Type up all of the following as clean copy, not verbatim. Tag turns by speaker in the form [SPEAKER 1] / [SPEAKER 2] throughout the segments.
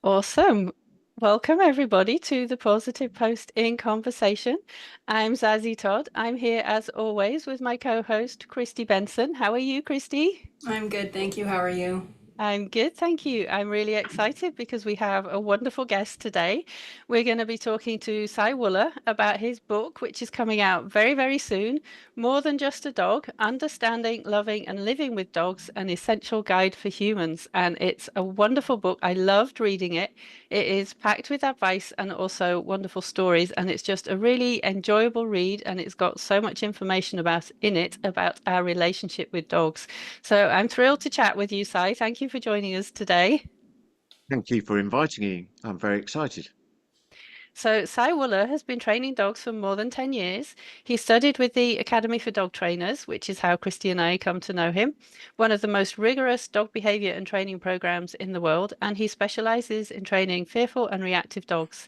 [SPEAKER 1] Awesome. Welcome, everybody, to the Positive Post in Conversation. I'm Zazie Todd. I'm here, as always, with my co host, Kristi Benson. How are you, Kristi?
[SPEAKER 2] I'm good, thank you. How are you?
[SPEAKER 1] I'm good, thank you. I'm really excited because we have a wonderful guest today. We're going to be talking to Cy Wooler about his book, which is coming out very, very soon. More Than Just a Dog: Understanding, Loving, and Living with Dogs, an Essential Guide for Humans. And it's a wonderful book. I loved reading it. It is packed with advice and also wonderful stories. And it's just a really enjoyable read. And it's got so much information about in it about our relationship with dogs. So I'm thrilled to chat with you, Sai. Thank you for joining us today.
[SPEAKER 3] Thank you for inviting me. I'm very excited.
[SPEAKER 1] So Sai Wooler has been training dogs for more than 10 years. He studied with the Academy for Dog Trainers, which is how Christy and I come to know him, one of the most rigorous dog behavior and training programs in the world, and he specializes in training fearful and reactive dogs.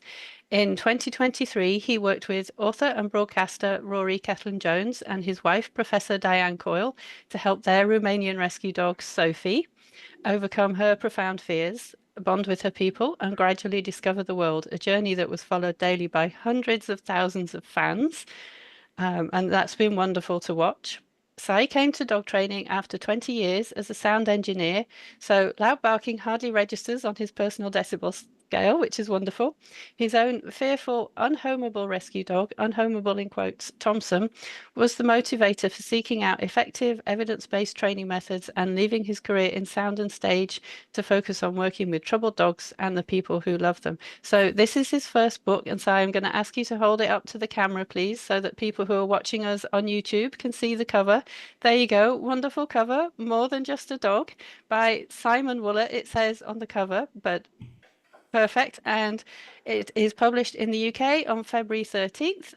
[SPEAKER 1] In 2023, he worked with author and broadcaster Rory Cellan-Jones and his wife, Professor Diane Coyle, to help their Romanian rescue dog, Sophie, overcome her profound fears, bond with her people, and gradually discover the world, a journey that was followed daily by hundreds of thousands of fans. And that's been wonderful to watch. Sai came to dog training after 20 years as a sound engineer, so loud barking hardly registers on his personal decibel scale, which is wonderful. His own fearful, unhomable rescue dog, unhomable in quotes, Thompson, was the motivator for seeking out effective, evidence-based training methods and leaving his career in sound and stage to focus on working with troubled dogs and the people who love them. So this is his first book, and so I'm going to ask you to hold it up to the camera, please, so that people who are watching us on YouTube can see the cover. There you go, wonderful cover, More Than Just a Dog by Simon Wooler, it says on the cover, but perfect. And it is published in the UK on February 13th.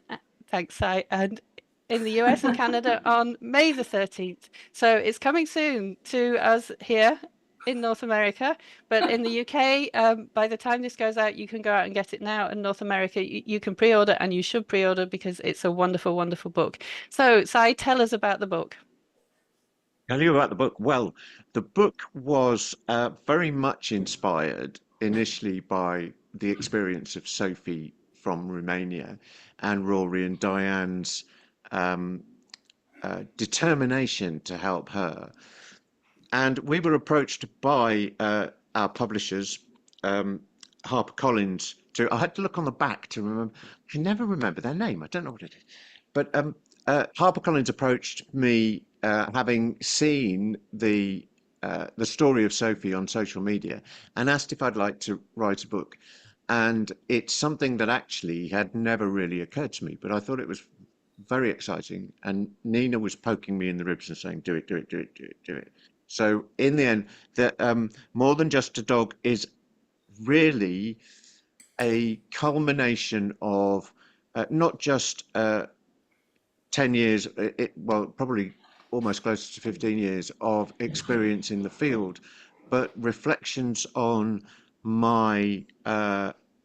[SPEAKER 1] Thanks, Si. And in the US and Canada on May the 13th. So it's coming soon to us here in North America. But in the UK, by the time this goes out, you can go out and get it now. In North America, you can pre order, and you should pre order because it's a wonderful, wonderful book. So, Si, tell us about the book.
[SPEAKER 3] Tell you about the book. Well, the book was very much inspired initially by the experience of Sophie from Romania and Rory and Diane's um, determination to help her. And we were approached by our publishers, um, HarperCollins, to, I had to look on the back to remember, I can never remember their name. I don't know what it is. But HarperCollins approached me, having seen the story of Sophie on social media, and asked if I'd like to write a book. And it's something that actually had never really occurred to me, but I thought it was very exciting. And Nina was poking me in the ribs and saying, "Do it, do it, do it, do it, do it." So in the end, that More Than Just a Dog is really a culmination of not just 10 years, well, probably almost close to 15 years of experience in the field, but reflections on my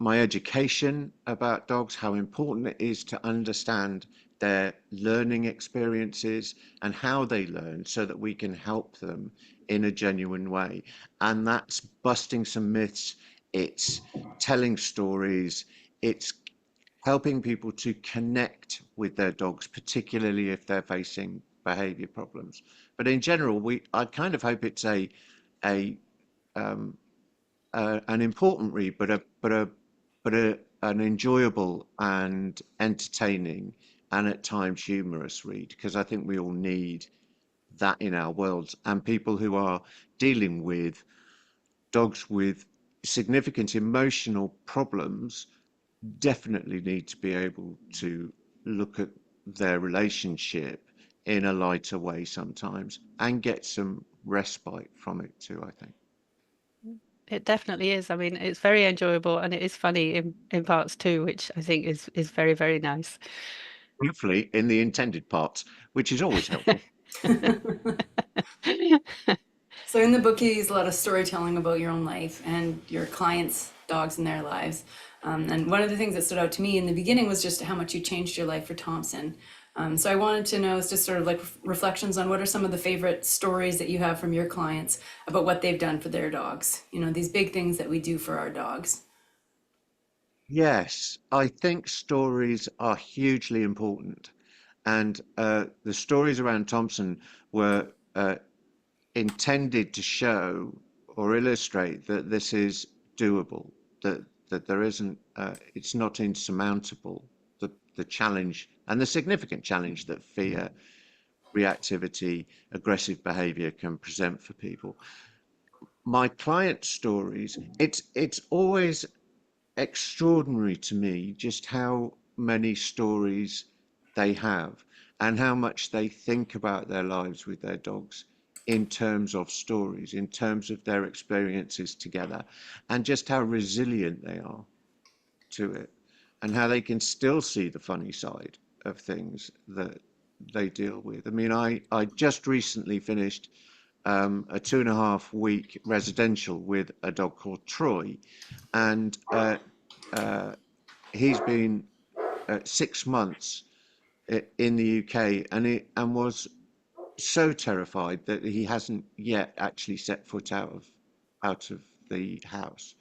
[SPEAKER 3] education about dogs, how important it is to understand their learning experiences and how they learn so that we can help them in a genuine way. And that's busting some myths, it's telling stories, it's helping people to connect with their dogs, particularly if they're facing behavior problems. But in general, I kind of hope it's a um, an important read, but an enjoyable and entertaining and at times humorous read, because I think we all need that in our worlds, and people who are dealing with dogs with significant emotional problems definitely need to be able to look at their relationship in a lighter way sometimes and get some respite from it too, I think.
[SPEAKER 1] It definitely is. I mean, it's very enjoyable and it is funny in parts too, which I think is very, very nice.
[SPEAKER 3] Hopefully in the intended parts, which is always helpful.
[SPEAKER 2] So, in the book, you use a lot of storytelling about your own life and your clients' dogs and their lives. And one of the things that stood out to me in the beginning was just how much you changed your life for Thompson. So I wanted to know, just sort of like reflections on what are some of the favorite stories that you have from your clients about what they've done for their dogs. You know, these big things that we do for our dogs.
[SPEAKER 3] Yes, I think stories are hugely important. And the stories around Thompson were intended to show or illustrate that this is doable, that there isn't, it's not insurmountable, the challenge and the significant challenge that fear, reactivity, aggressive behavior can present for people. My client stories, it's always extraordinary to me just how many stories they have and how much they think about their lives with their dogs in terms of stories, in terms of their experiences together, and just how resilient they are to it, and how they can still see the funny side of things that they deal with. I mean, I just recently finished a 2.5 week residential with a dog called Troy, and he's been 6 months in the UK, and was so terrified that he hasn't yet actually set foot out of the house.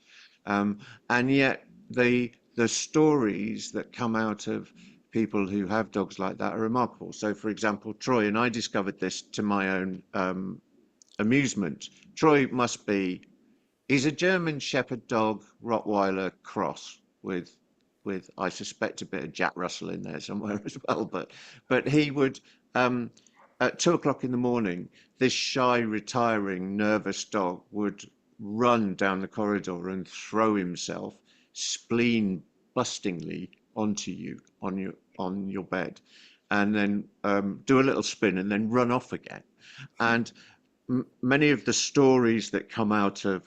[SPEAKER 3] Um, and yet the stories that come out of people who have dogs like that are remarkable. So, for example, Troy, and I discovered this to my own amusement. Troy must be He's a German Shepherd dog Rottweiler cross with I suspect a bit of Jack Russell in there somewhere as well. But he would um, at 2 o'clock in the morning, this shy, retiring, nervous dog would run down the corridor and throw himself spleen bustingly onto you on your bed, and then do a little spin and then run off again. And many of the stories that come out of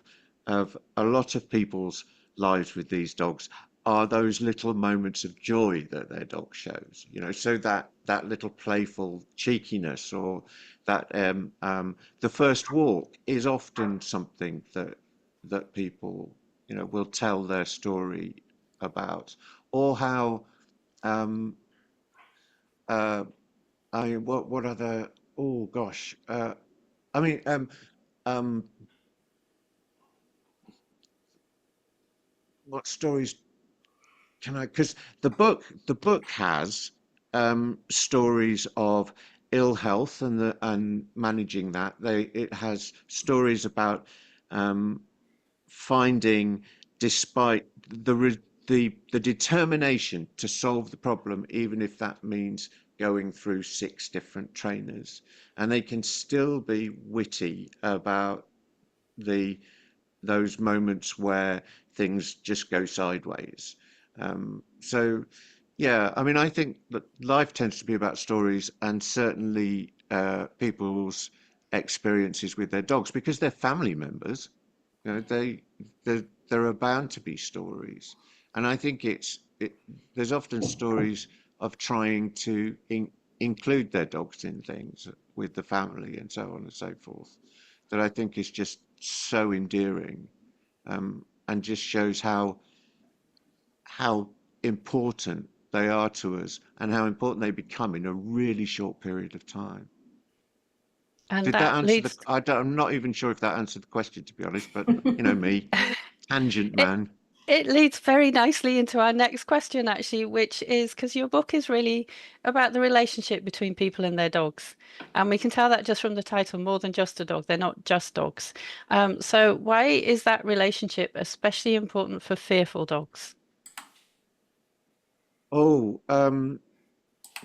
[SPEAKER 3] a lot of people's lives with these dogs are those little moments of joy that their dog shows, so that little playful cheekiness, or that the first walk is often something that people will tell their story about, or how um uh what other oh gosh I mean um what stories can I? Because the book has stories of ill health and managing that. It has stories about um, finding, despite the determination to solve the problem, even if that means going through 6 different trainers, and they can still be witty about the those moments where things just go sideways. So, yeah, I mean, I think that life tends to be about stories, and certainly people's experiences with their dogs, because they're family members. There are bound to be stories, and I think there's often stories of trying to include their dogs in things with the family and so on and so forth, that I think is just so endearing, and just shows how important they are to us and how important they become in a really short period of time.
[SPEAKER 1] And
[SPEAKER 3] Did that
[SPEAKER 1] that
[SPEAKER 3] answer the?
[SPEAKER 1] leads
[SPEAKER 3] I'm not even sure if that answered the question, to be honest. But you know me, tangent
[SPEAKER 1] it
[SPEAKER 3] man.
[SPEAKER 1] it leads very nicely into our next question, actually, which is because your book is really about the relationship between people and their dogs. And we can tell that just from the title, more than just a dog. They're not just dogs. So why is that relationship especially important for fearful dogs?
[SPEAKER 3] Oh,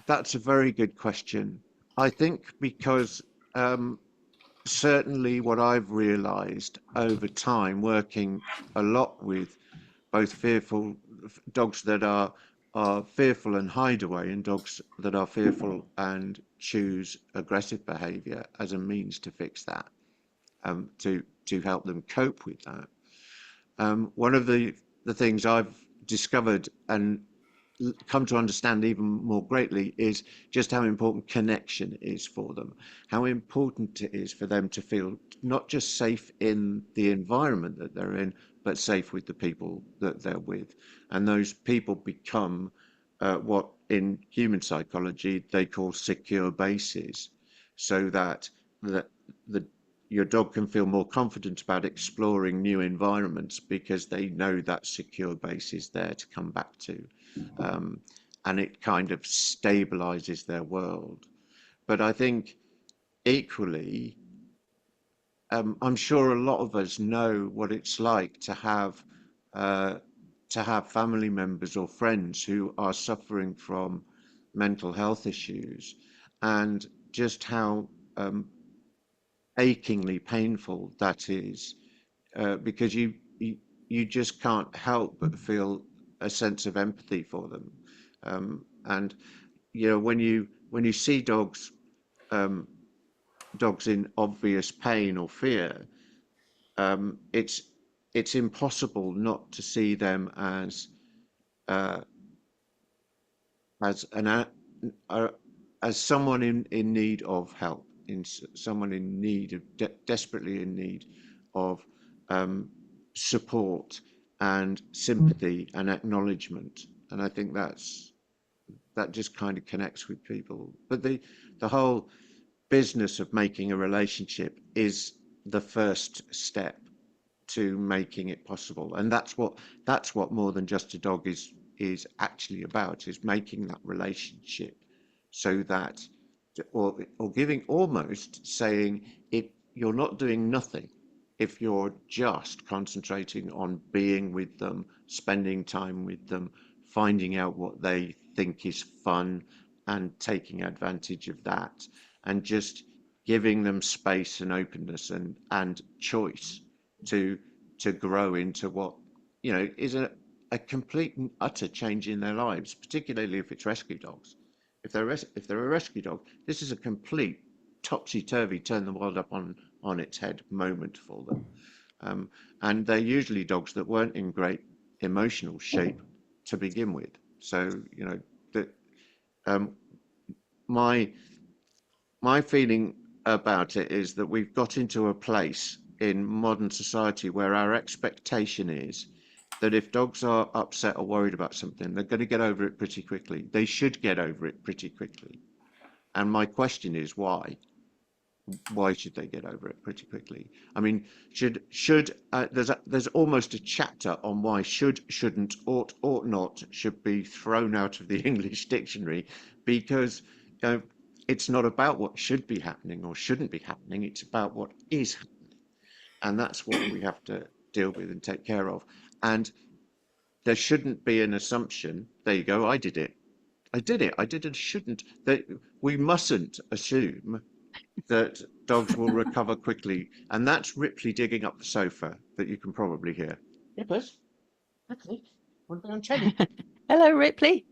[SPEAKER 3] that's a very good question. I think because certainly what I've realized over time, working a lot with both fearful dogs that are fearful and hide away, and dogs that are fearful and choose aggressive behavior as a means to fix that, to help them cope with that. One of the things I've discovered and come to understand even more greatly is just how important connection is for them, how important it is for them to feel not just safe in the environment that they're in, but safe with the people that they're with. And those people become what in human psychology they call secure bases, so that the, the your dog can feel more confident about exploring new environments because they know that secure base is there to come back to. Um, and it kind of stabilizes their world. But I think equally, I'm sure a lot of us know what it's like uh, to have family members or friends who are suffering from mental health issues, and just how achingly painful that is, because you just can't help but feel a sense of empathy for them. And you know, when you see um, dogs in obvious pain or fear, um, it's it's impossible not to see them uh, as an uh, as someone in need of help, someone in need of desperately in need of um, support and sympathy and acknowledgement. And I think that just kind of connects with people. But the whole business of making a relationship is the first step to making it possible, and that's what more than just a dog is actually about, is making that relationship, so that, or giving, almost saying, if you're not doing nothing, if you're just concentrating on being with them, spending time with them, finding out what they think is fun and taking advantage of that, and just giving them space and openness and choice to to grow into what, you know, is a complete and utter change in their lives, particularly if it's rescue dogs. If they're a rescue dog, this is a complete topsy-turvy, turn the world up on its head moment for them. Um, and they're usually dogs that weren't in great emotional shape to begin with. So, you know, that um, my my feeling about it is that we've got into a place in modern society where our expectation is that if dogs are upset or worried about something, they're going to get over it pretty quickly. They should get over it pretty quickly. And my question is why? Why should they get over it pretty quickly? I mean, there's almost a chapter on why should, shouldn't, ought not should be thrown out of the English dictionary, because it's not about what should be happening or shouldn't be happening. It's about what is happening, and that's what we have to deal with and take care of. And there shouldn't be an assumption. There you go. I did it. I did it. I did it. Shouldn't. That we mustn't assume that dogs will recover quickly. And that's Ripley digging up the sofa that you can probably hear. Nicholas, Ripley, what about on telly?
[SPEAKER 1] Hello, Ripley.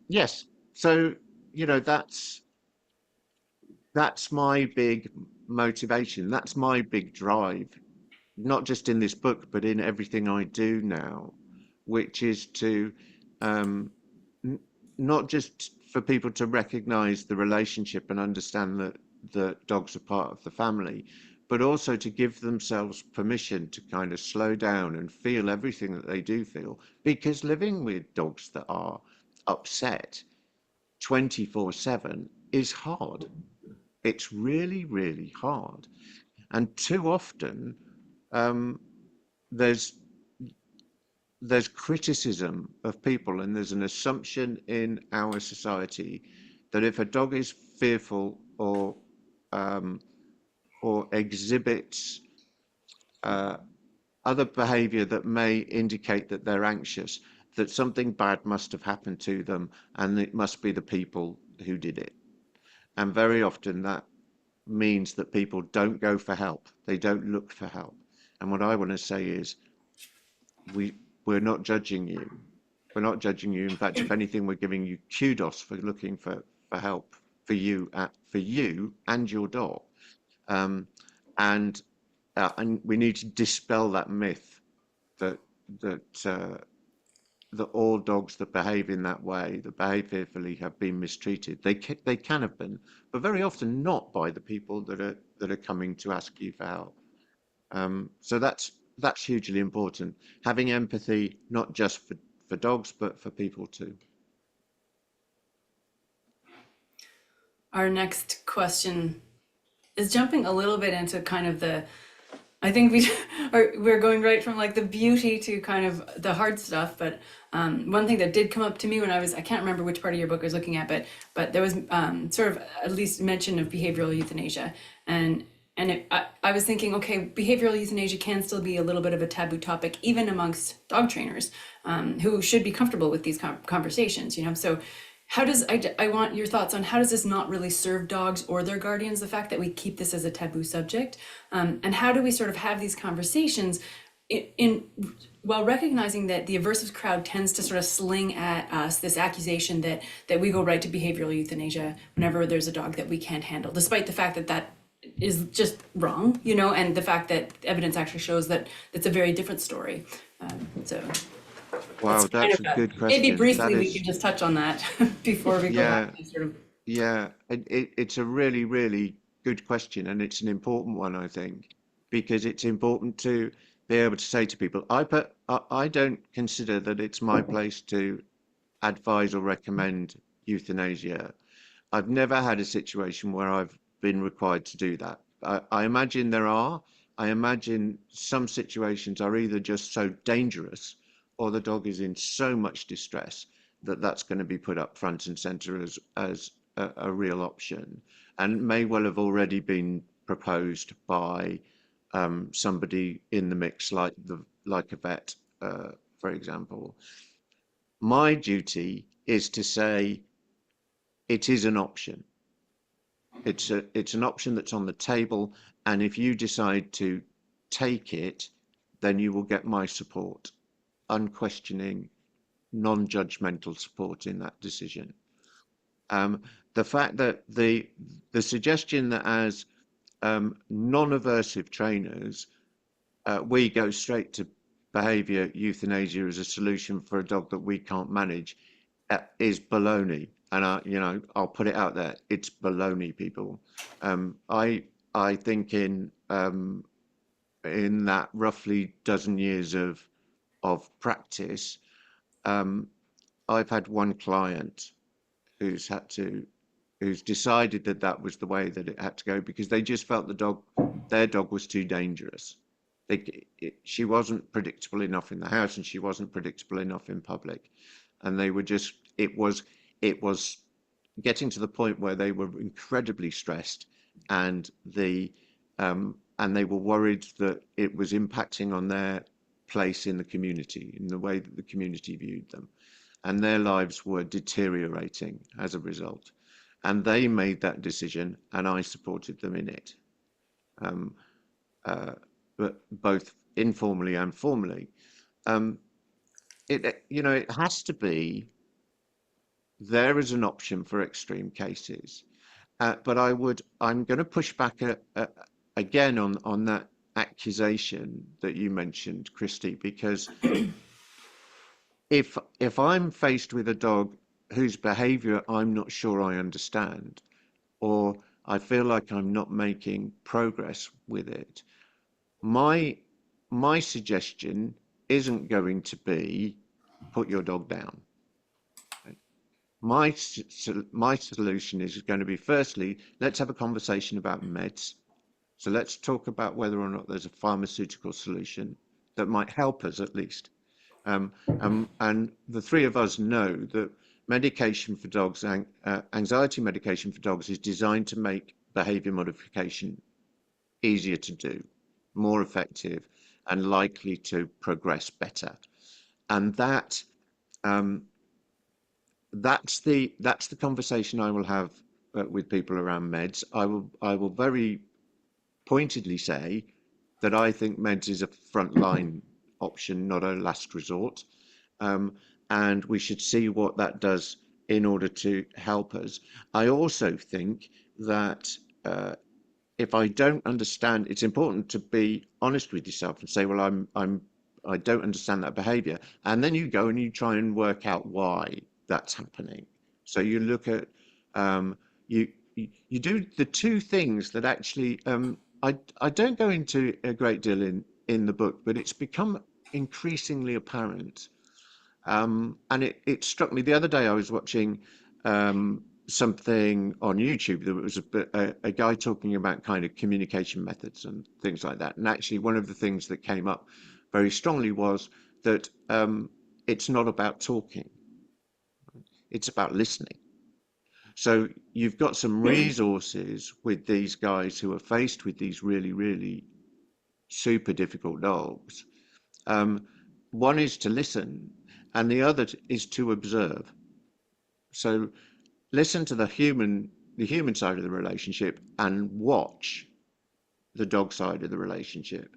[SPEAKER 3] Yes. So, you know, that's my big motivation. That's my big drive, not just in this book, but in everything I do now, which is to um, not just for people to recognize the relationship and understand that the dogs are part of the family, but also to give themselves permission to kind of slow down and feel everything that they do feel. Because living with dogs that are upset 24/7 is hard. It's really, really hard. And too often, um, there's there's criticism of people, and there's an assumption in our society that if a dog is fearful um, or exhibits uh, other behavior that may indicate that they're anxious, that something bad must have happened to them, and it must be the people who did it. And very often that means that people don't go for help. They don't look for help. And what I want to say is, we we're not judging you. We're not judging you. In fact, if anything, we're giving you kudos for looking for help for you and your dog. Um, and we need to dispel that myth that that that all dogs that behave in that way, that behave fearfully, have been mistreated. They can have been, but very often not by the people that are coming to ask you for help. So that's hugely important. Having empathy, not just for dogs, but for people too.
[SPEAKER 2] Our next question is jumping a little bit into kind of the, I think we're going right from like the beauty to kind of the hard stuff. But one thing that did come up to me when I can't remember which part of your book I was looking at, but there was sort of at least mention of behavioral euthanasia, and I was thinking, okay, behavioral euthanasia can still be a little bit of a taboo topic, even amongst dog trainers who should be comfortable with these conversations, you know. So how does I want your thoughts on how does this not really serve dogs or their guardians, the fact that we keep this as a taboo subject, and how do we sort of have these conversations in while recognizing that the aversive crowd tends to sort of sling at us this accusation that we go right to behavioral euthanasia whenever there's a dog that we can't handle, despite the fact that that is just wrong, you know, and the fact that evidence actually shows that it's a very different story. So
[SPEAKER 3] Wow,
[SPEAKER 2] that's kind
[SPEAKER 3] that's
[SPEAKER 2] of
[SPEAKER 3] a good
[SPEAKER 2] maybe
[SPEAKER 3] question. That
[SPEAKER 2] briefly we
[SPEAKER 3] is,
[SPEAKER 2] can just touch on that before we go on
[SPEAKER 3] yeah,
[SPEAKER 2] to sort of.
[SPEAKER 3] yeah. It's a really, really good question, and it's an important one, I think, because it's important to be able to say to people, I don't consider that it's my place to advise or recommend euthanasia. I've never had a situation where I've been required to do that. I imagine there are. I imagine some situations are either just so dangerous or the dog is in so much distress that that's going to be put up front and center as a real option, and may well have already been proposed by somebody in the mix, like a vet, for example. My duty is to say it is an option. It's an option that's on the table, and if you decide to take it, then you will get my support, unquestioning, non-judgmental support in that decision. The fact that the suggestion that as non-aversive trainers, we go straight to behaviour euthanasia as a solution for a dog that we can't manage is baloney. And I'll put it out there. It's baloney, people. I think in that roughly dozen years of practice, I've had one client who's had to who's decided that that was the way that it had to go because they just felt their dog was too dangerous. She wasn't predictable enough in the house, and she wasn't predictable enough in public, and they were just it was getting to the point where they were incredibly stressed, and they were worried that it was impacting on their place in the community, in the way that the community viewed them, and their lives were deteriorating as a result. And they made that decision, and I supported them in it, um, but both informally and formally. Um, it has to be there as an option for extreme cases. But I'm going to push back again on that accusation that you mentioned, Kristi, because if I'm faced with a dog whose behavior I'm not sure I understand, or I feel like I'm not making progress with it, my my suggestion isn't going to be put your dog down. My solution is going to be, firstly, let's have a conversation about meds. So let's talk about whether or not there's a pharmaceutical solution that might help us at least. And the three of us know that medication for dogs, anxiety medication for dogs, is designed to make behavior modification easier to do, more effective, and likely to progress better. And um, that's the conversation I will have with people around meds. I will very pointedly say that I think meds is a frontline option, not a last resort. Um, and we should see what that does in order to help us. I also think that if I don't understand, it's important to be honest with yourself and say, well, I don't understand that behavior. And then you go and you try and work out why that's happening. So you look at, you, you do the two things that actually, I don't go into a great deal in the book, but it's become increasingly apparent. And it struck me the other day. I was watching something on YouTube. There was a guy talking about kind of communication methods and things like that. And actually, one of the things that came up very strongly was that it's not about talking, it's about listening. So you've got some resources with these guys who are faced with these really, really super difficult dogs. Um, One is to listen, and the other is to observe. So listen to the human side of the relationship, and watch the dog side of the relationship.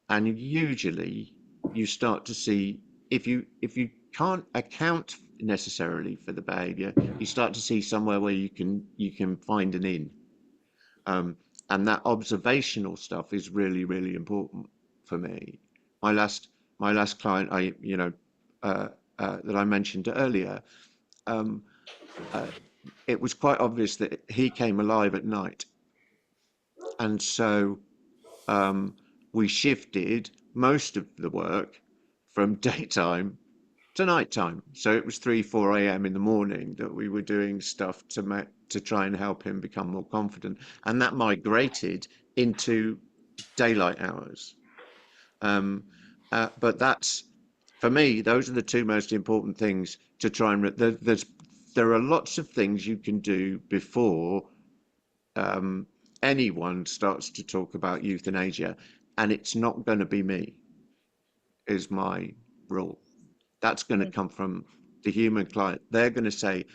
[SPEAKER 3] And usually, you start to see, if you can't account necessarily for the behavior, you start to see somewhere where you can find an in. Um, and that observational stuff is really, really important for me. My last my last client, uh, that I mentioned earlier, um, uh, it was quite obvious that he came alive at night, and so um, we shifted most of the work from daytime to nighttime. So it was 3, 4 a.m. in the morning that we were doing stuff to try and help him become more confident, and that migrated into daylight hours. Um, but that's, for me, those are the two most important things to try and. There are lots of things you can do before um, anyone starts to talk about euthanasia, and it's not going to be me, is my rule. That's going to come from the human client. They're going to say,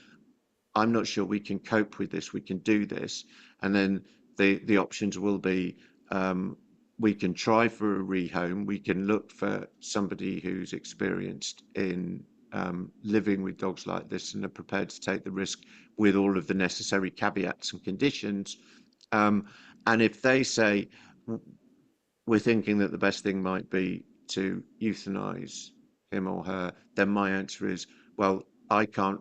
[SPEAKER 3] I'm not sure we can cope with this, we can do this. And then the options will be, we can try for a rehome, we can look for somebody who's experienced in living with dogs like this and are prepared to take the risk with all of the necessary caveats and conditions. And if they say, we're thinking that the best thing might be to euthanize him or her, then my answer is, well, I can't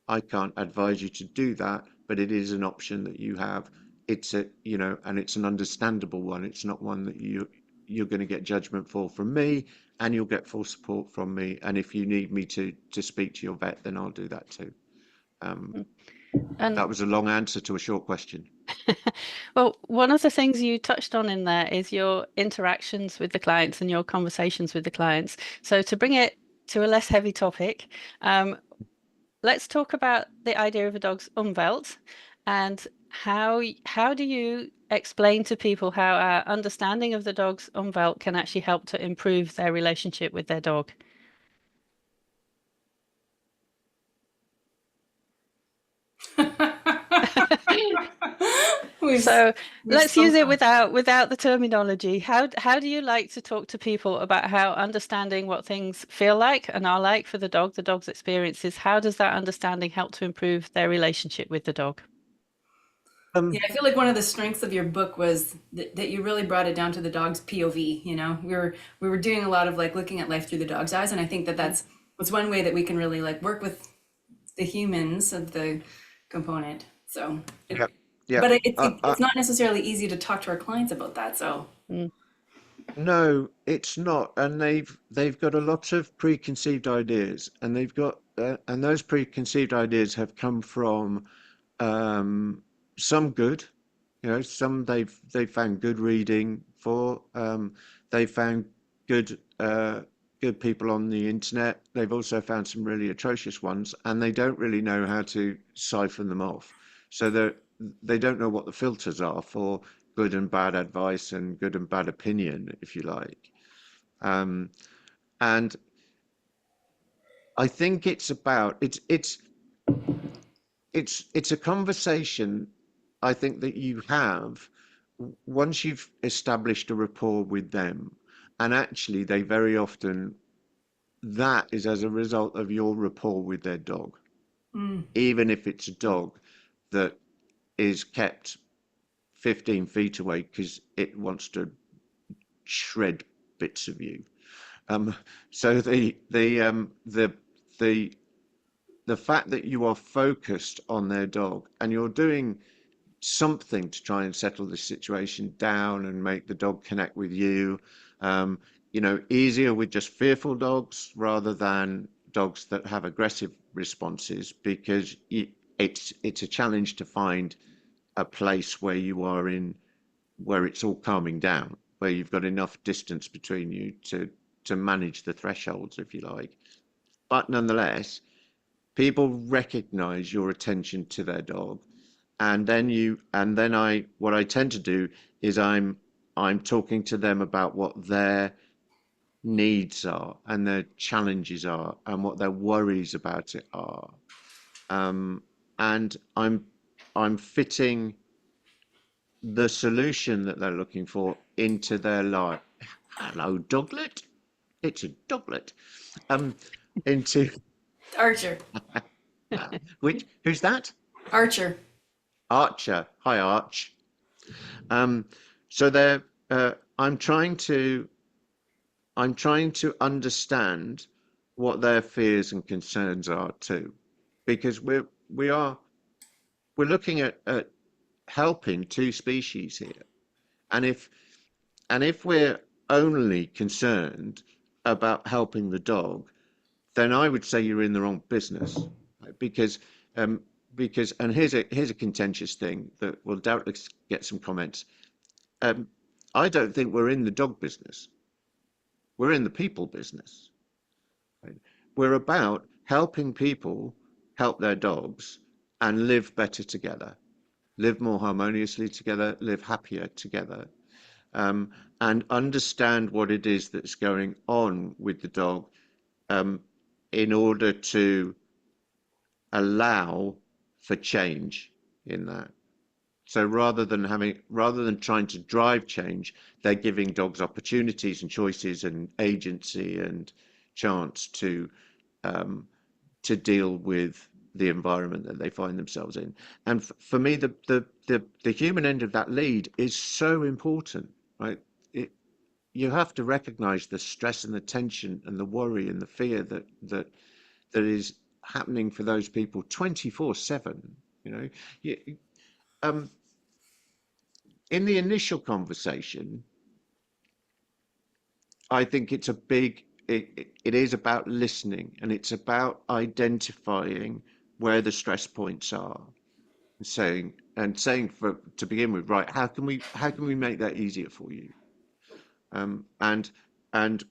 [SPEAKER 3] advise you to do that, but it is an option that you have. And it's an understandable one. It's not one that you're going to get judgment for from me, and you'll get full support from me. And if you need me to speak to your vet, then I'll do that too.
[SPEAKER 1] And
[SPEAKER 3] That was a long answer to a short question.
[SPEAKER 1] well, one of the things you touched on in there is your interactions with the clients and your conversations with the clients. So to bring it to a less heavy topic, um, let's talk about the idea of a dog's umwelt and how do you explain to people how our understanding of the dog's umwelt can actually help to improve their relationship with their dog?
[SPEAKER 2] We've
[SPEAKER 1] So
[SPEAKER 2] we've
[SPEAKER 1] let's use
[SPEAKER 2] sunk
[SPEAKER 1] it
[SPEAKER 2] them.
[SPEAKER 1] without the terminology. How do you like to talk to people about how understanding what things feel like and are like for the dog's experiences, how does that understanding help to improve their relationship with the dog?
[SPEAKER 2] Yeah,
[SPEAKER 3] Um,
[SPEAKER 2] I feel like one of the strengths of your book was that you really brought it down to the dog's POV. You know, we were doing a lot of like looking at life through the dog's eyes, and I think that that's one way that we can really like work with the humans of the component. So,
[SPEAKER 3] yeah, yeah.
[SPEAKER 2] but
[SPEAKER 3] Uh, uh,
[SPEAKER 2] it's not necessarily easy to talk to our clients about that. So,
[SPEAKER 1] Mm,
[SPEAKER 3] no, it's not, and they've got a lot of preconceived ideas, and and those preconceived ideas have come from um, some good, some they've found good reading for. They've found good good people on the internet. They've also found some really atrocious ones, and they don't really know how to siphon them off. So they don't know what the filters are for good and bad advice and good and bad opinion, if you like. Um, and I think it's a conversation, I think, that you have once you've established a rapport with them. And actually, they very often, that is as a result of your rapport with their dog,
[SPEAKER 2] mm.
[SPEAKER 3] even if it's a dog that is kept 15 feet away because it wants to shred bits of you. So the the fact that you are focused on their dog and you're doing something to try and settle the situation down and make the dog connect with you, Um, easier with just fearful dogs rather than dogs that have aggressive responses, because it's a challenge to find a place where you are in, where it's all calming down, where you've got enough distance between you to manage the thresholds, if you like. But nonetheless, people recognize your attention to their dog, and then what I tend to do is I'm talking to them about what their needs are and their challenges are and what their worries about it are. Um, and I'm fitting the solution that they're looking for into their life. Hello, doglet. It's a doglet. Um, into
[SPEAKER 2] Archer.
[SPEAKER 3] who's that?
[SPEAKER 2] Archer.
[SPEAKER 3] Archer. Hi, Arch. Um, so they're I'm trying to understand what their fears and concerns are too, because we're looking at helping two species here, and if we're only concerned about helping the dog, then I would say you're in the wrong business, right? Um, and here's a contentious thing that will doubtless get some comments. Um, I don't think we're in the dog business. We're in the people business. Right? We're about helping people help their dogs and live better together, live more harmoniously together, live happier together, um, and understand what it is that's going on with the dog, um, in order to allow for change in that. So rather than trying to drive change, they're giving dogs opportunities and choices and agency and chance um, to deal with the environment that they find themselves in. And for me, the human end of that lead is so important, right? It, you have to recognize the stress and the tension and the worry and the fear that is happening for those people 24/7. You know, you, um, in the initial conversation, I think it is about listening, and it's about identifying where the stress points are, saying to begin with, right, how can we make that easier for you? And and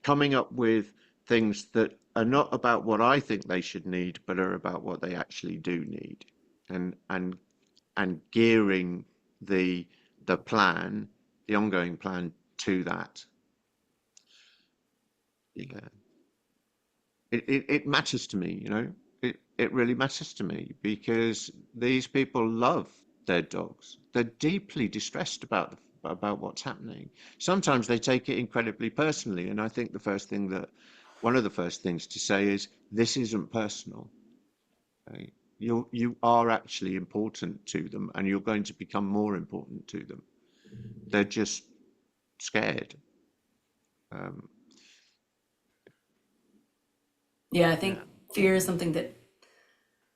[SPEAKER 3] coming up with things that are not about what I think they should need, but are about what they actually do need, and and and gearing the the plan, the ongoing plan, to that. Yeah. It matters to me, it really matters to me, because these people love their dogs. They're deeply distressed about what's happening. Sometimes they take it incredibly personally, and I think one of the first things to say is, this isn't personal. Okay? You are actually important to them, and you're going to become more important to them. They're just scared. Um,
[SPEAKER 2] Yeah, I think
[SPEAKER 3] yeah.
[SPEAKER 2] fear is something that,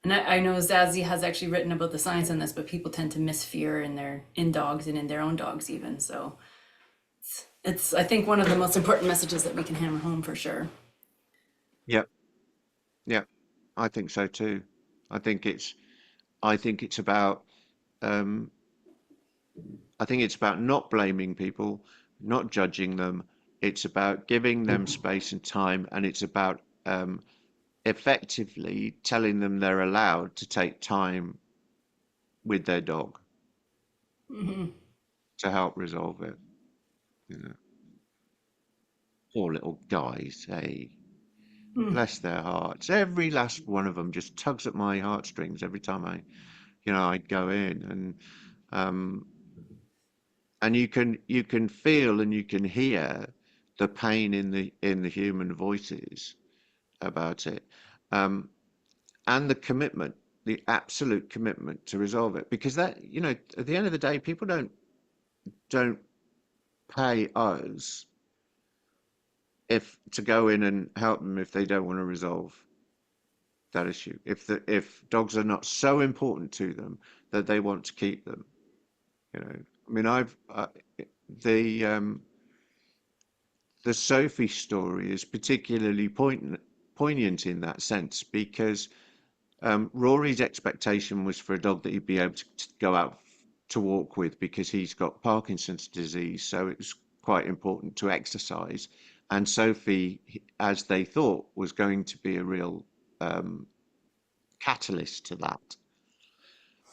[SPEAKER 2] and I know Zazie has actually written about the science on this, but people tend to miss fear in dogs and in their own dogs even. So it's I think one of the most important messages that we can hammer home for sure.
[SPEAKER 3] Yeah. Yeah. I think so too. I think it's I think it's about um, I think it's about not blaming people, not judging them. It's about giving them space and time, and it's about effectively telling them they're allowed to take time with their dog
[SPEAKER 2] Hmm.
[SPEAKER 3] to help resolve it. You know, poor little guys, hey, bless their hearts. Every last one of them just tugs at my heartstrings every time I go in, um, and you can feel and you can hear the pain in the human voices about it, um, and the commitment, the absolute commitment to resolve it, because that, at the end of the day, people don't pay us if to go in and help them if they don't want to resolve that issue, if dogs are not so important to them that they want to keep them. I mean, I've the the Sophie story is particularly poignant in that sense because Rory's expectation was for a dog that he'd be able to go out to walk with because he's got Parkinson's disease, so it was quite important to exercise. And Sophie, as they thought, was going to be a real catalyst to that.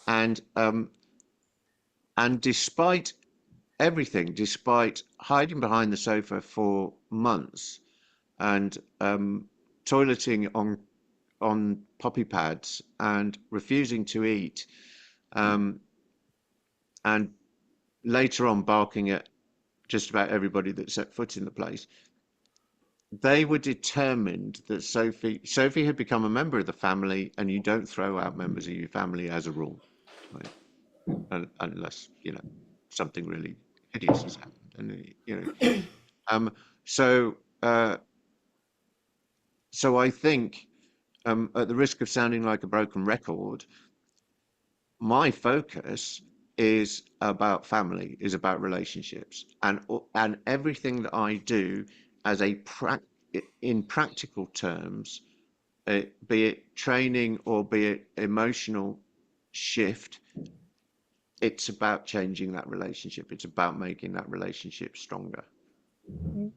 [SPEAKER 3] And despite everything, despite hiding behind the sofa for months and toileting on puppy pads and refusing to eat, and later on barking at just about everybody that set foot in the place, they were determined that Sophie had become a member of the family, and you don't throw out members of your family as a rule, right? Unless something really hideous has happened, and um, so uh, so I think, at the risk of sounding like a broken record, my focus is about family, is about relationships, and everything that I do as in practical terms, be it training or be it emotional shift, it's about changing that relationship. It's about making that relationship stronger.
[SPEAKER 1] Mm.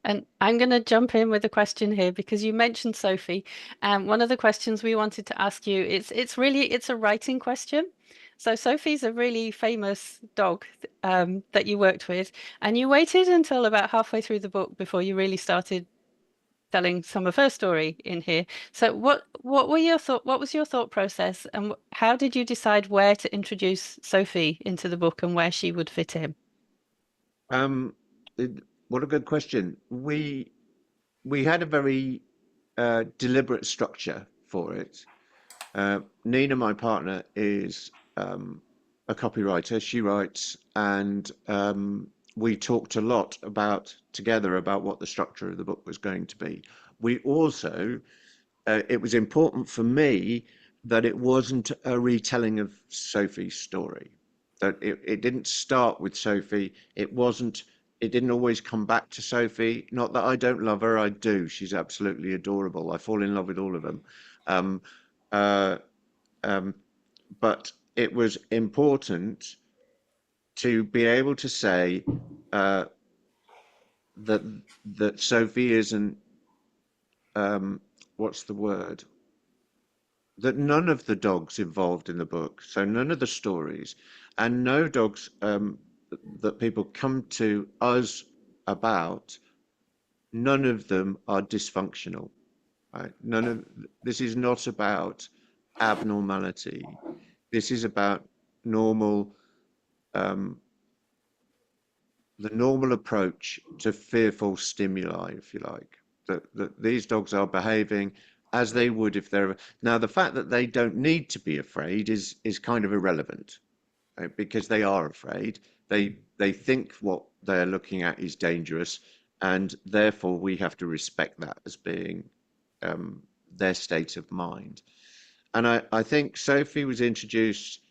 [SPEAKER 1] And I'm going to jump in with a question here because you mentioned Sophie. One of the questions we wanted to ask you, it's a writing question. So Sophie's a really famous dog that you worked with, and you waited until about halfway through the book before you really started telling some of her story in here. So what was your thought process, and how did you decide where to introduce Sophie into the book and where she would fit in?
[SPEAKER 3] Um, what a good question. We had a very deliberate structure for it. Nina, my partner, is a copywriter. She writes, and we talked a lot together about what the structure of the book was going to be. We also, it was important for me that it wasn't a retelling of Sophie's story. That it didn't start with Sophie. It didn't always come back to Sophie. Not that I don't love her, I do. She's absolutely adorable. I fall in love with all of them. Um, uh, um, but it was important to be able to say uh, that Sophie isn't, what's the word? That none of the dogs involved in the book, so none of the stories, and no dogs that people come to us about, none of them are dysfunctional. Right? This is not about abnormality. This is about normal, um, the normal approach to fearful stimuli, if you like. That these dogs are behaving as they would if they're now. The fact that they don't need to be afraid is kind of irrelevant, right? Because they are afraid. They think what they're looking at is dangerous, and therefore we have to respect that as being their state of mind. And I think Sophie was introduced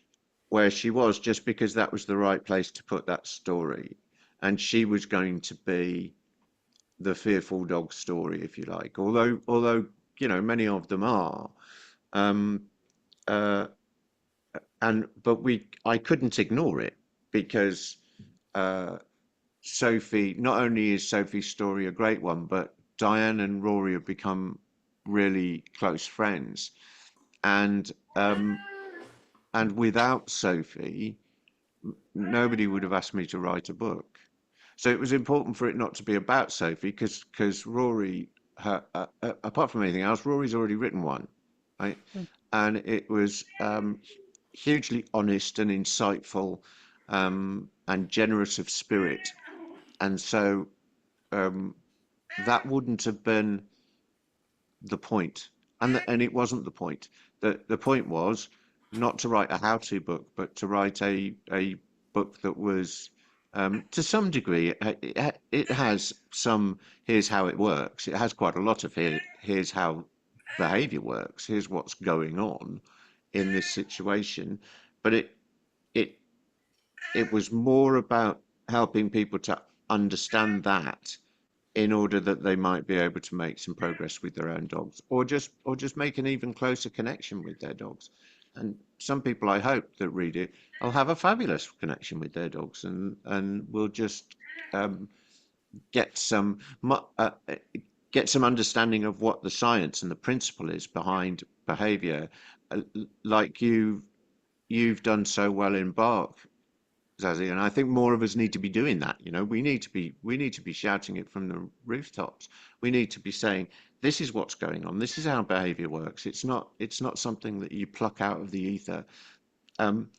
[SPEAKER 3] where she was just because that was the right place to put that story. And she was going to be the fearful dog story, if you like. Although many of them are. Um, uh, but I couldn't ignore it because uh, Sophie, not only is Sophie's story a great one, but Diane and Rory have become really close friends. And without Sophie, nobody would have asked me to write a book. So it was important for it not to be about Sophie because Rory, apart from anything else, Rory's already written one, right?
[SPEAKER 1] Mm.
[SPEAKER 3] And it was hugely honest and insightful and generous of spirit. And so um, that wouldn't have been the point, and it wasn't the point. The point was not to write a how-to book, but to write a book that was, to some degree, it has some. Here's how it works. It has quite a lot of here's how behavior works. Here's what's going on in this situation, but it it was more about helping people to understand that in order that they might be able to make some progress with their own dogs, or just make an even closer connection with their dogs. And some people, I hope, that read it will have a fabulous connection with their dogs, and will just um, get some get some understanding of what the science and the principle is behind behavior, like you've done so well in Bark, Zazie, and I think more of us need to be doing that. You know, we need to be shouting it from the rooftops. We need to be saying, this is what's going on. This is how behavior works. It's not something that you pluck out of the ether. Um,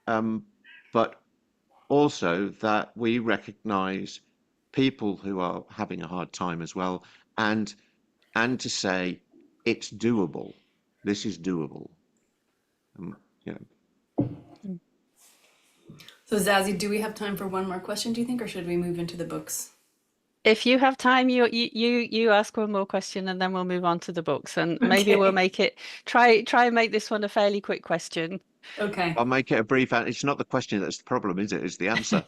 [SPEAKER 3] um, but also that we recognize people who are having a hard time as well, and to say it's doable. This is doable. You know,
[SPEAKER 1] Mm.
[SPEAKER 2] So Zazie, do we have time for one more question, do you think, or should we move into the books?
[SPEAKER 1] If you have time, you ask one more question, and then we'll move on to the books, and maybe we'll
[SPEAKER 2] Okay.
[SPEAKER 1] make it try and make this one a fairly quick question.
[SPEAKER 2] Okay.
[SPEAKER 3] I'll make it a brief answer. It's not the question that's the problem, is it? It's the answer.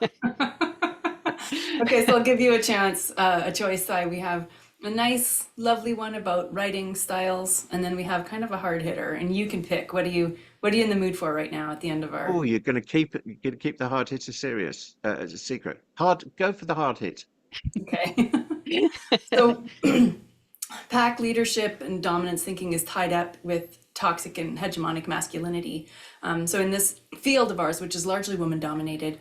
[SPEAKER 2] Okay, so I'll give you a chance, a choice. We have a nice, lovely one about writing styles, and then we have kind of a hard hitter, and you can pick. What are you in the mood for right now at the end of our?
[SPEAKER 3] Oh, you're going to keep it. You're going to keep the hard hitter serious as a secret. Hard. Go for the hard hit.
[SPEAKER 2] Okay. So pack leadership and dominance thinking is tied up with toxic and hegemonic masculinity. So in this field of ours, which is largely woman dominated,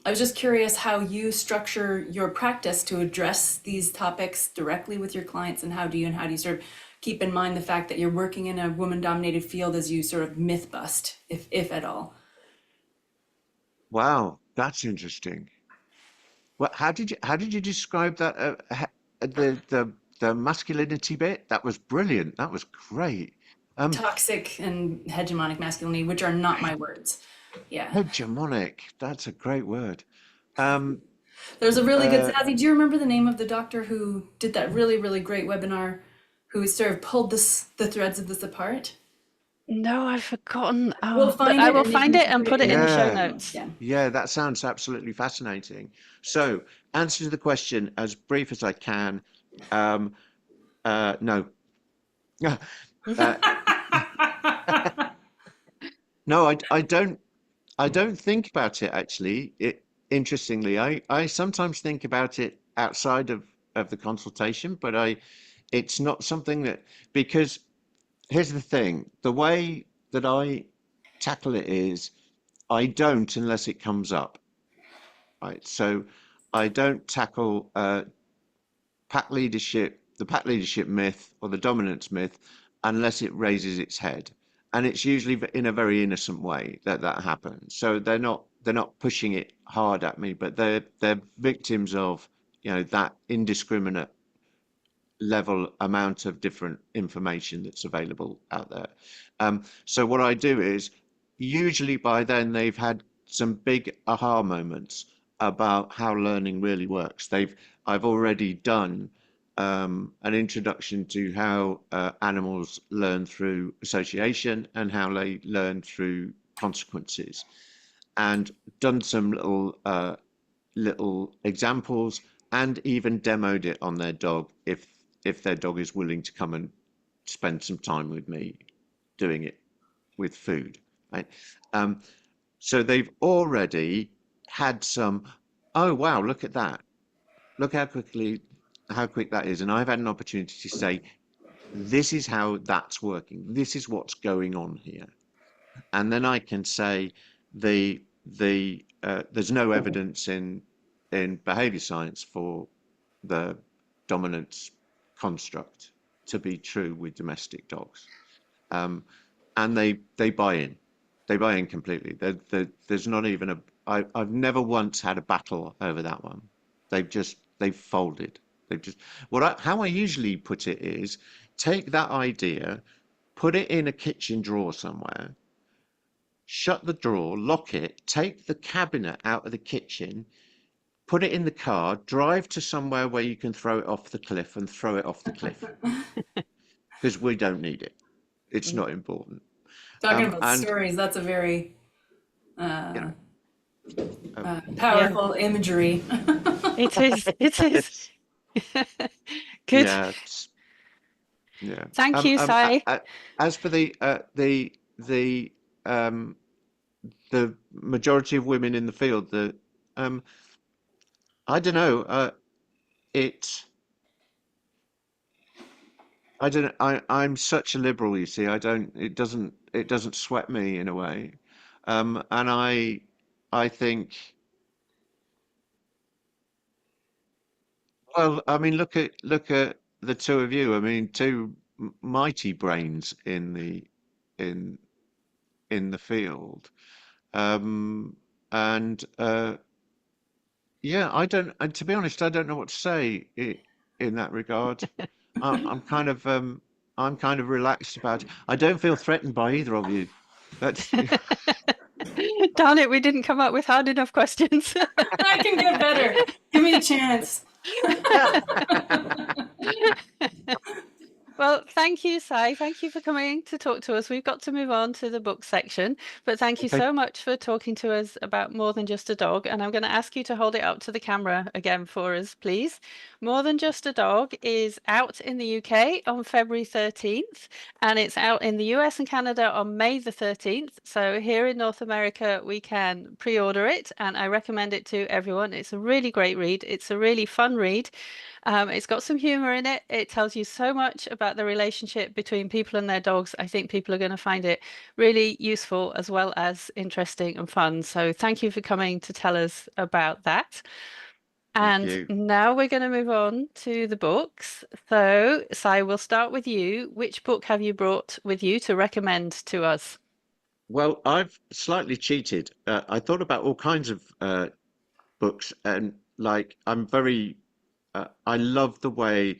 [SPEAKER 2] I was just curious how you structure your practice to address these topics directly with your clients, and how do you sort of keep in mind the fact that you're working in a woman dominated field as you sort of myth bust, if at all.
[SPEAKER 3] Wow, that's interesting. Well, how did you describe that? The masculinity bit? That was brilliant. That was great. Um,
[SPEAKER 2] Toxic and hegemonic masculinity, which are not my words. Yeah.
[SPEAKER 3] hegemonic. That's a great word. Um,
[SPEAKER 2] There's a really good
[SPEAKER 3] uh,
[SPEAKER 2] Zazie. Do you remember the name of the doctor who did that really, really great webinar, who sort of pulled the threads of this apart?
[SPEAKER 1] No, I've forgotten.
[SPEAKER 2] We'll
[SPEAKER 1] Oh, but
[SPEAKER 2] find
[SPEAKER 1] I
[SPEAKER 2] it
[SPEAKER 1] will
[SPEAKER 2] and you
[SPEAKER 1] find
[SPEAKER 2] can
[SPEAKER 1] it and
[SPEAKER 2] put it
[SPEAKER 1] put it
[SPEAKER 2] in
[SPEAKER 1] in the show
[SPEAKER 2] the
[SPEAKER 3] yeah,
[SPEAKER 2] notes.
[SPEAKER 1] notes.
[SPEAKER 2] Yeah.
[SPEAKER 3] yeah, that sounds absolutely fascinating. So, answer to the question as brief as I can. Um, no. Uh, no, I don't think about it actually. Interestingly, I sometimes think about it outside of the consultation, but it's not something that, because here's the thing, the way that I tackle it is I don't unless it comes up, right? So I don't tackle the pack leadership myth or the dominance myth, unless it raises its head. And it's usually in a very innocent way that that happens. So they're not pushing it hard at me, but they're victims of, you know, that indiscriminate level amount of different information that's available out there. So what I do is usually by then they've had some big aha moments about how learning really works. I've already done an introduction to how animals learn through association and how they learn through consequences, and done some little examples, and even demoed it on their dog if their dog is willing to come and spend some time with me doing it with food, right? Um, so they've already had some, oh wow, look at that. Look how quick that is. And I've had an opportunity to say, this is how that's working. This is what's going on here. And then I can say there's no evidence in behavior science for the dominance construct to be true with domestic dogs. And they buy in. They buy in completely. There's not even I've never once had a battle over that one. They've folded. They've just how I usually put it is take that idea, put it in a kitchen drawer somewhere, shut the drawer, lock it, take the cabinet out of the kitchen, put it in the car, drive to somewhere where you can throw it off the cliff and throw it off the cliff because we don't need it. It's not important.
[SPEAKER 2] Talking about
[SPEAKER 3] And
[SPEAKER 2] stories, that's a very
[SPEAKER 3] you
[SPEAKER 2] uh,
[SPEAKER 3] know,
[SPEAKER 1] Yeah,
[SPEAKER 2] powerful imagery.
[SPEAKER 1] it is. It is. Good.
[SPEAKER 3] Yeah, yeah.
[SPEAKER 1] Thank you, Sai.
[SPEAKER 3] As for the um the majority of women in the field, um I don't know. It I don't I'm such a liberal, you see. I don't it doesn't sweat me in a way. And I think, well, I mean, look at the two of you. I mean, two mighty brains in in the field. Um, and yeah, I don't. And to be honest, I don't know what to say in that regard. I'm kind of I'm kind of relaxed about it. I don't feel threatened by either of you. That's
[SPEAKER 1] Darn it, we didn't come up with hard enough questions.
[SPEAKER 2] I can get better. Give me a chance.
[SPEAKER 1] Well, thank you, Sai. Thank you for coming to talk to us. We've got to move on to the book section, but thank you
[SPEAKER 3] okay.
[SPEAKER 1] so much for talking to us about More Than Just a Dog. And I'm going to ask you to hold it up to the camera again for us, please. More Than Just a Dog is out in the UK on February 13th, and it's out in the US and Canada on May the 13th. So here in North America, we can pre-order it, and I recommend it to everyone. It's a really great read. It's a really fun read. It's got some humor in it. It tells you so much about the relationship between people and their dogs. I think people are going to find it really useful as well as interesting and fun. So thank you for coming to tell us about that.
[SPEAKER 3] Thank
[SPEAKER 1] And
[SPEAKER 3] you.
[SPEAKER 1] now we're going to move on to the books. So, Sai, we'll start with you. Which book have you brought with you to recommend to us?
[SPEAKER 3] Well, I've slightly cheated. I thought about all kinds of books, and like I'm very I love the way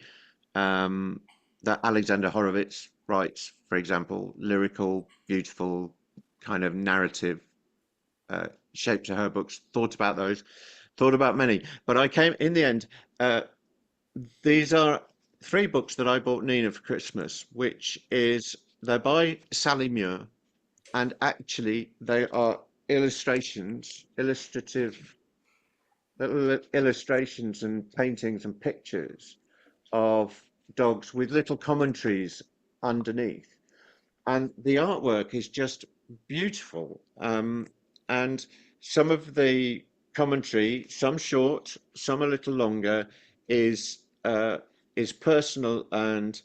[SPEAKER 3] um, that Alexander Horowitz writes, for example, lyrical, beautiful kind of narrative shapes of her books. Thought about those, thought about many, but I came in the end. These are three books that I bought Nina for Christmas, which is they're by Sally Muir, and actually they are illustrative little illustrations and paintings and pictures of dogs with little commentaries underneath. And the artwork is just beautiful. And some of the commentary, some short, some a little longer, is personal and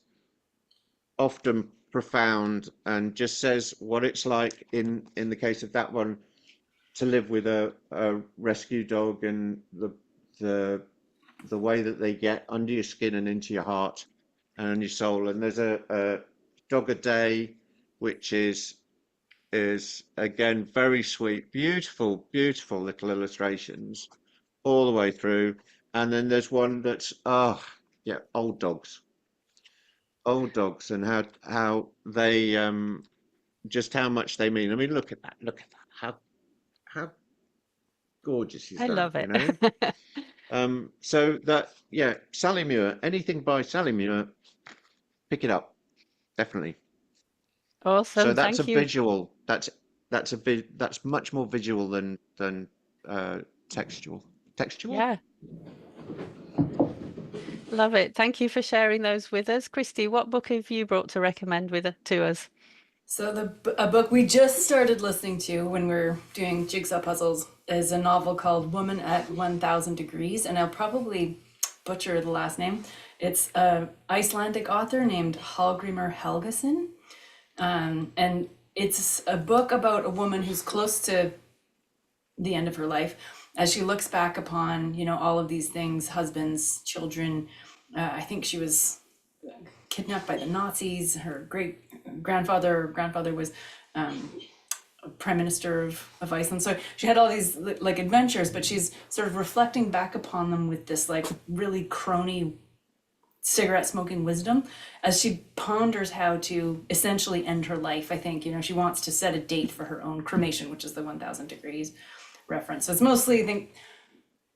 [SPEAKER 3] often profound, and just says what it's like in the case of that one to live with a rescue dog, and the the way that they get under your skin and into your heart and your soul. And there's a dog a day, which is again very sweet, beautiful, beautiful little illustrations all the way through. And then there's one that's yeah, old dogs, and how they just how much they mean. I mean, look at that, look at that. How gorgeous is
[SPEAKER 1] I
[SPEAKER 3] that,
[SPEAKER 1] love
[SPEAKER 3] you
[SPEAKER 1] it.
[SPEAKER 3] know? So that, yeah, Sally Muir, anything by Sally Muir, pick it up, definitely. So
[SPEAKER 1] Awesome.
[SPEAKER 3] that's a
[SPEAKER 1] Thank you.
[SPEAKER 3] visual. That's much more visual than textual. Textual?
[SPEAKER 1] Yeah, love it. Thank you for sharing those with us. Christy, what book have you brought to recommend to us?
[SPEAKER 2] So a book we just started listening to when we're doing jigsaw puzzles is a novel called Woman at 1000 Degrees, and I'll probably butcher the last name. It's a Icelandic author named Hallgrímur Helgason, and it's a book about a woman who's close to the end of her life as she looks back upon, you know, all of these things, husbands, children. I think she was kidnapped by the Nazis. Her great grandfather was prime minister of Iceland. So she had all these like adventures, but she's sort of reflecting back upon them with this like really crony cigarette smoking wisdom as she ponders how to essentially end her life. I think, you know, she wants to set a date for her own cremation, which is the 1000 degrees reference. So it's mostly, I think,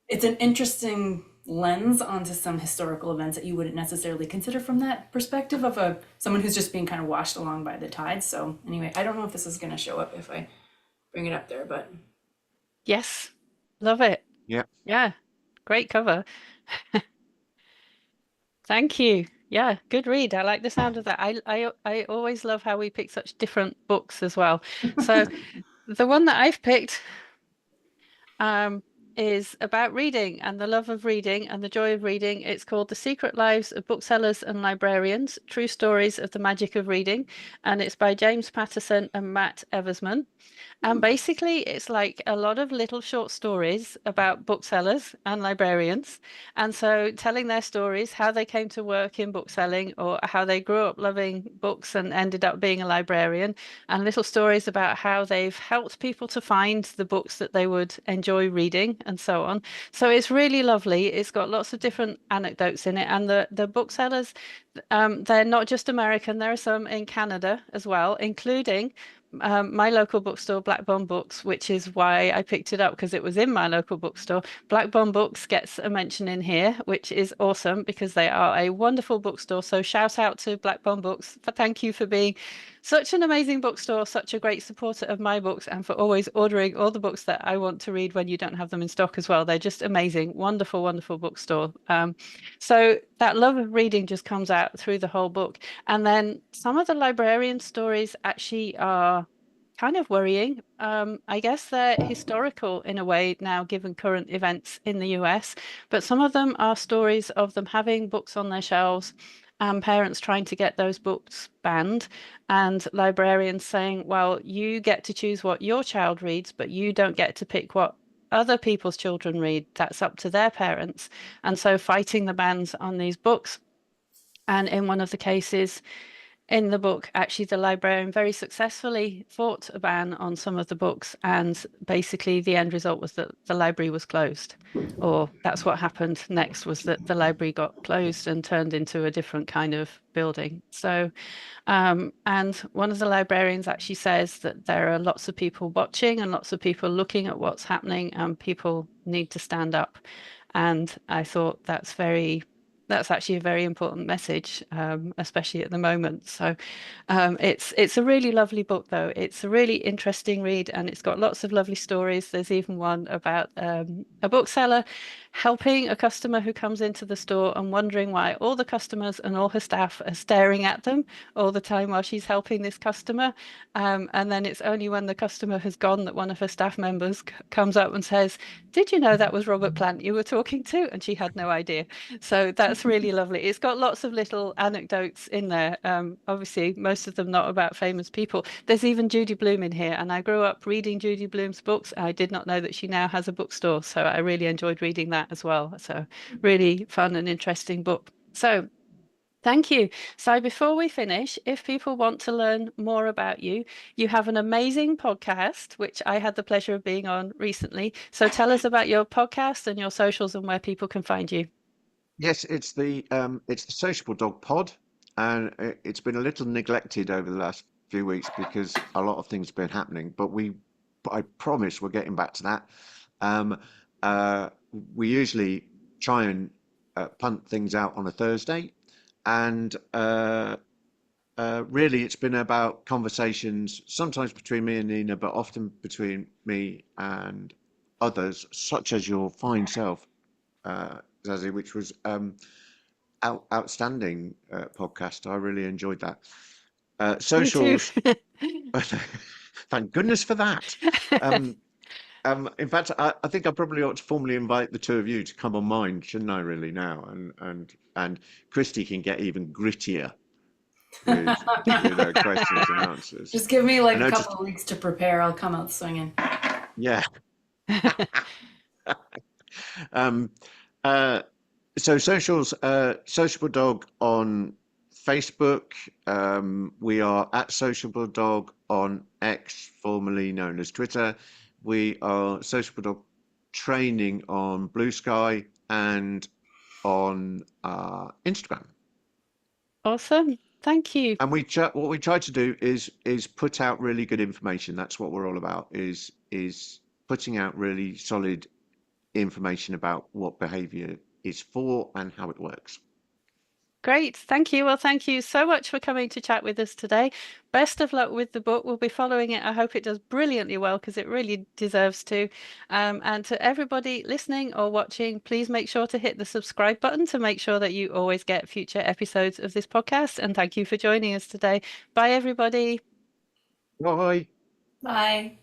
[SPEAKER 2] it's an interesting lens onto some historical events that you wouldn't necessarily consider from that perspective of a someone who's just being kind of washed along by the tide. So anyway, I don't know if this is going to show up if I bring it up there, but
[SPEAKER 1] Yes, love it.
[SPEAKER 3] Yeah.
[SPEAKER 1] Yeah, great cover. Thank you. Yeah, good read. I like the sound of that. I always love how we pick such different books as well. So the one that I've picked um, is about reading and the love of reading and the joy of reading. It's called The Secret Lives of Booksellers and Librarians, True Stories of the Magic of Reading, and it's by James Patterson and Matt Eversman. And basically, it's like a lot of little short stories about booksellers and librarians. And so, telling their stories, how they came to work in bookselling, or how they grew up loving books and ended up being a librarian, and little stories about how they've helped people to find the books that they would enjoy reading, and so on. So, it's really lovely. It's got lots of different anecdotes in it. And the booksellers, they're not just American, there are some in Canada as well, including my local bookstore, Blackburn Books, which is why I picked it up because it was in my local bookstore. Blackburn Books gets a mention in here, which is awesome because they are a wonderful bookstore. So shout out to Blackburn Books for thank you for being such an amazing bookstore, such a great supporter of my books, and for always ordering all the books that I want to read when you don't have them in stock as well. They're just amazing, wonderful, wonderful bookstore. So that love of reading just comes out through the whole book. And then some of the librarian stories actually are kind of worrying. I guess they're historical in a way now, given current events in the US, but some of them are stories of them having books on their shelves and parents trying to get those books banned, and librarians saying, well, you get to choose what your child reads, but you don't get to pick what other people's children read. That's up to their parents. And so fighting the bans on these books. And in one of the cases, in the book, actually, the librarian very successfully fought a ban on some of the books, and basically the end result was that the library was closed. Or that's what happened next, was that the library got closed and turned into a different kind of building. So, and one of the librarians actually says that there are lots of people watching and lots of people looking at what's happening, and people need to stand up. And I thought that's actually a very important message, especially at the moment. So it's a really lovely book, though. It's a really interesting read, and it's got lots of lovely stories. There's even one about a bookseller helping a customer who comes into the store and wondering why all the customers and all her staff are staring at them all the time while she's helping this customer. And then it's only when the customer has gone that one of her staff members comes up and says, "Did you know that was Robert Plant you were talking to?" And she had no idea. So that's really lovely. It's got lots of little anecdotes in there. Obviously, most of them not about famous people. There's even Judy Blume in here, and I grew up reading Judy Blume's books. I did not know that she now has a bookstore, so I really enjoyed reading that as well. So really fun and interesting book. So thank you. So before we finish, if people want to learn more about you, you have an amazing podcast, which I had the pleasure of being on recently. So tell us about your podcast and your socials and where people can find you.
[SPEAKER 3] Yes, it's the Sociable Dog Pod, and it's been a little neglected over the last few weeks because a lot of things have been happening. But I promise we're getting back to that. Um, uh, we usually try and punt things out on a Thursday, and really it's been about conversations, sometimes between me and Nina, but often between me and others, such as your fine self, Zazie, which was outstanding podcast. I really enjoyed that.
[SPEAKER 1] Me too.
[SPEAKER 3] Socials, thank goodness for that. Um, in fact, I think I probably ought to formally invite the two of you to come on mine, shouldn't I? Really now, and Kristi can get even grittier with her questions and answers.
[SPEAKER 2] Just give me
[SPEAKER 3] I
[SPEAKER 2] like a couple
[SPEAKER 3] noticed,
[SPEAKER 2] of weeks to prepare. I'll come out swinging.
[SPEAKER 3] yeah. Um, uh, so socials, Sociable Dog on Facebook. We are at Sociable Dog on X, formerly known as Twitter. We are Sociable Dog Training on Blue Sky and on Instagram.
[SPEAKER 1] Awesome. Thank you.
[SPEAKER 3] And what we try to do is put out really good information. That's what we're all about. Is putting out really solid information about what behavior is for and how it works.
[SPEAKER 1] Great. Thank you. Well, thank you so much for coming to chat with us today. Best of luck with the book. We'll be following it. I hope it does brilliantly well because it really deserves to. And to everybody listening or watching, please make sure to hit the subscribe button to make sure that you always get future episodes of this podcast. And thank you for joining us today. Bye, everybody.
[SPEAKER 3] Bye.
[SPEAKER 2] Bye.